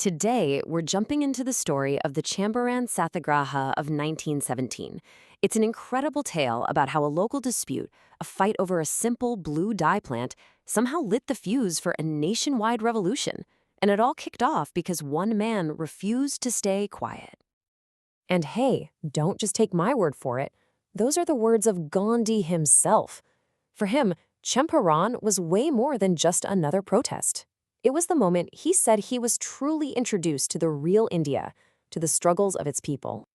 Today, we're jumping into the story of the Champaran Satyagraha of 1917. It's an incredible tale about how a local dispute, a fight over a simple blue dye plant, somehow lit the fuse for a nationwide revolution. And it all kicked off because one man refused to stay quiet. And hey, don't just take my word for it. Those are the words of Gandhi himself. For him, Champaran was way more than just another protest. It was the moment he said he was truly introduced to the real India, to the struggles of its people.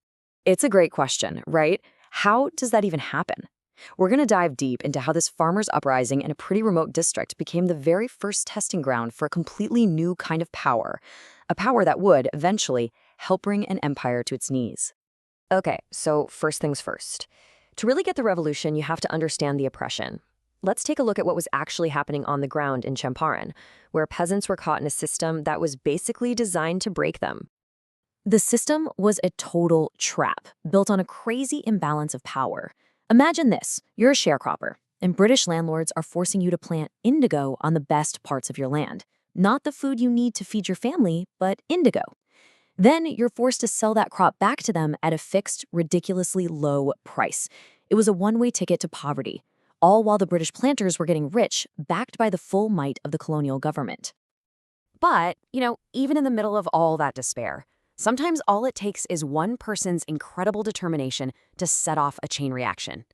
It's a great question, right? How does that even happen? We're going to dive deep into how this farmers' uprising in a pretty remote district became the very first testing ground for a completely new kind of power, a power that would, eventually, help bring an empire to its knees. Okay, so first things first. To really get the revolution, you have to understand the oppression. Let's take a look at what was actually happening on the ground in Champaran, where peasants were caught in a system that was basically designed to break them. The system was a total trap, built on a crazy imbalance of power. Imagine this, you're a sharecropper, and British landlords are forcing you to plant indigo on the best parts of your land. Not the food you need to feed your family, but indigo. Then you're forced to sell that crop back to them at a fixed, ridiculously low price. It was a one-way ticket to poverty, all while the British planters were getting rich, backed by the full might of the colonial government. But, even in the middle of all that despair, sometimes all it takes is one person's incredible determination to set off a chain reaction.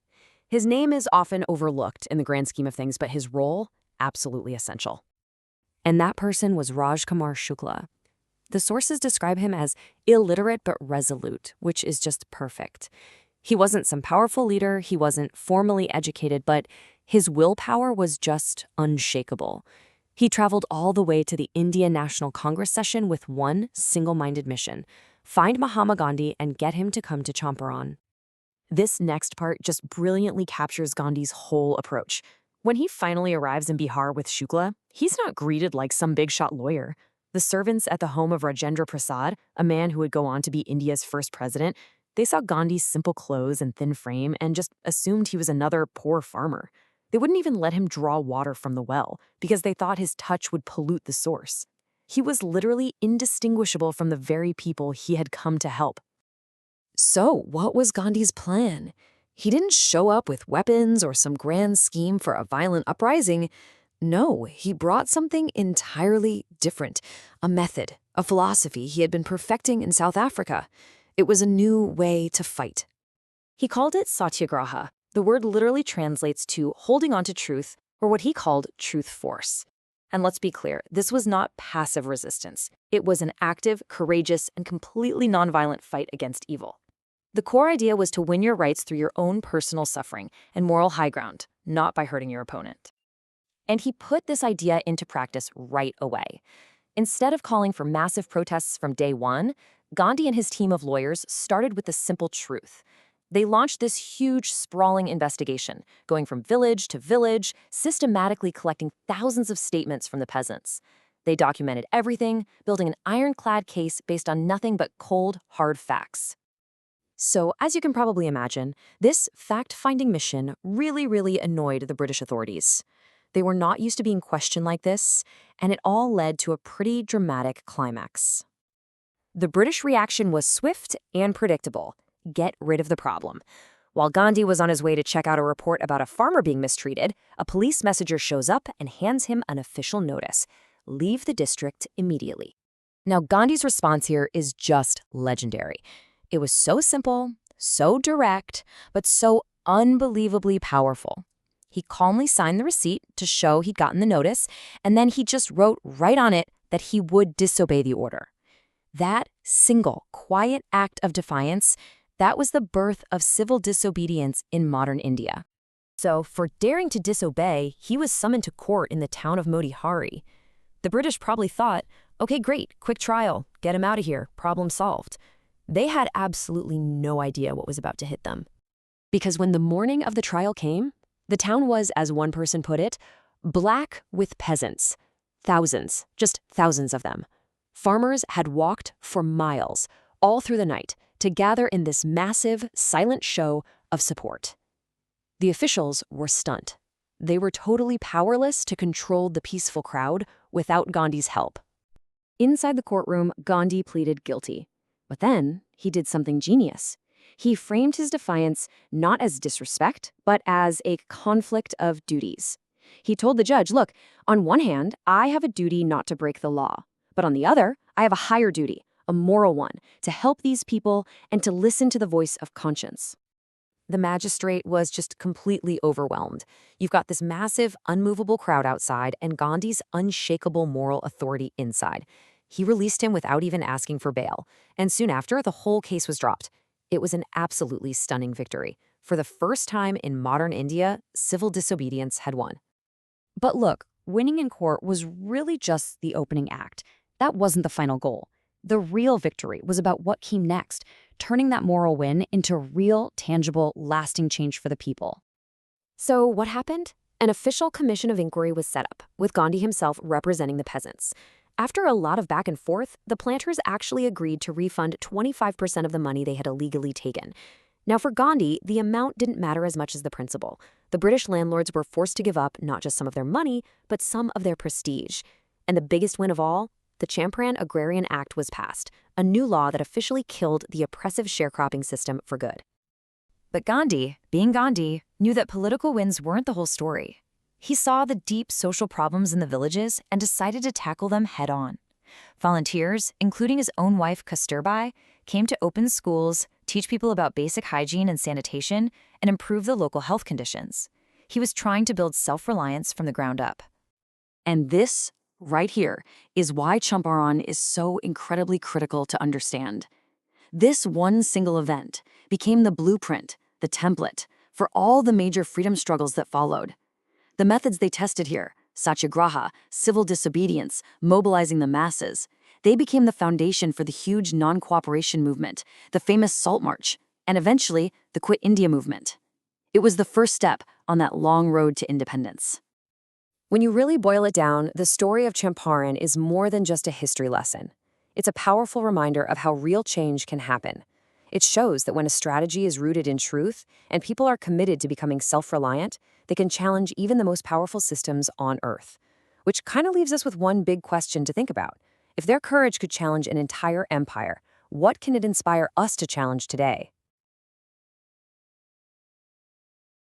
His name is often overlooked in the grand scheme of things, but his role, absolutely essential. And that person was Rajkumar Shukla. The sources describe him as illiterate but resolute, which is just perfect. He wasn't some powerful leader, he wasn't formally educated, but his willpower was just unshakable. He traveled all the way to the Indian National Congress session with one single-minded mission: find Mahatma Gandhi and get him to come to Champaran. This next part just brilliantly captures Gandhi's whole approach. When he finally arrives in Bihar with Shukla, he's not greeted like some big-shot lawyer. The servants at the home of Rajendra Prasad, a man who would go on to be India's first president, they saw Gandhi's simple clothes and thin frame and just assumed he was another poor farmer. They wouldn't even let him draw water from the well because they thought his touch would pollute the source. He was literally indistinguishable from the very people he had come to help. So, what was Gandhi's plan? He didn't show up with weapons or some grand scheme for a violent uprising. No, he brought something entirely different, a method, a philosophy he had been perfecting in South Africa. It was a new way to fight. He called it Satyagraha. The word literally translates to holding on to truth, or what he called truth force. And let's be clear, this was not passive resistance. It was an active, courageous, and completely nonviolent fight against evil. The core idea was to win your rights through your own personal suffering and moral high ground, not by hurting your opponent. And he put this idea into practice right away. Instead of calling for massive protests from day one, Gandhi and his team of lawyers started with the simple truth. They launched this huge, sprawling investigation, going from village to village, systematically collecting thousands of statements from the peasants. They documented everything, building an ironclad case based on nothing but cold, hard facts. So, as you can probably imagine, this fact-finding mission really annoyed the British authorities. They were not used to being questioned like this, and it all led to a pretty dramatic climax. The British reaction was swift and predictable. Get rid of the problem. While Gandhi was on his way to check out a report about a farmer being mistreated, a police messenger shows up and hands him an official notice: leave the district immediately. Now, Gandhi's response here is just legendary. It was so simple, so direct, but so unbelievably powerful. He calmly signed the receipt to show he'd gotten the notice, and then he just wrote right on it that he would disobey the order. That single, quiet act of defiance, that was the birth of civil disobedience in modern India. So, for daring to disobey, he was summoned to court in the town of Motihari. The British probably thought, okay, great, quick trial, get him out of here, problem solved. They had absolutely no idea what was about to hit them. Because when the morning of the trial came, the town was, as one person put it, black with peasants. Thousands, just thousands of them. Farmers had walked for miles, all through the night, to gather in this massive, silent show of support. The officials were stunned. They were totally powerless to control the peaceful crowd without Gandhi's help. Inside the courtroom, Gandhi pleaded guilty. But then he did something genius. He framed his defiance not as disrespect, but as a conflict of duties. He told the judge, look, on one hand, I have a duty not to break the law. But on the other, I have a higher duty, a moral one, to help these people and to listen to the voice of conscience. The magistrate was just completely overwhelmed. You've got this massive, unmovable crowd outside and Gandhi's unshakable moral authority inside. He released him without even asking for bail, and soon after, the whole case was dropped. It was an absolutely stunning victory. For the first time in modern India, civil disobedience had won. But look, winning in court was really just the opening act. That wasn't the final goal. The real victory was about what came next, turning that moral win into real, tangible, lasting change for the people. So what happened? An official commission of inquiry was set up, with Gandhi himself representing the peasants. After a lot of back and forth, the planters actually agreed to refund 25% of the money they had illegally taken. Now for Gandhi, the amount didn't matter as much as the principle. The British landlords were forced to give up not just some of their money, but some of their prestige. And the biggest win of all? The Champaran Agrarian Act was passed, a new law that officially killed the oppressive sharecropping system for good. But Gandhi, being Gandhi, knew that political wins weren't the whole story. He saw the deep social problems in the villages and decided to tackle them head-on. Volunteers, including his own wife Kasturbai, came to open schools, teach people about basic hygiene and sanitation, and improve the local health conditions. He was trying to build self-reliance from the ground up. And this, right here, is why Champaran is so incredibly critical to understand. This one single event became the blueprint, the template, for all the major freedom struggles that followed. The methods they tested here, satyagraha, civil disobedience, mobilizing the masses, they became the foundation for the huge non-cooperation movement, the famous Salt March, and eventually the Quit India movement. It was the first step on that long road to independence. When you really boil it down, the story of Champaran is more than just a history lesson. It's a powerful reminder of how real change can happen. It shows that when a strategy is rooted in truth and people are committed to becoming self-reliant, they can challenge even the most powerful systems on Earth. Which kind of leaves us with one big question to think about. If their courage could challenge an entire empire, what can it inspire us to challenge today?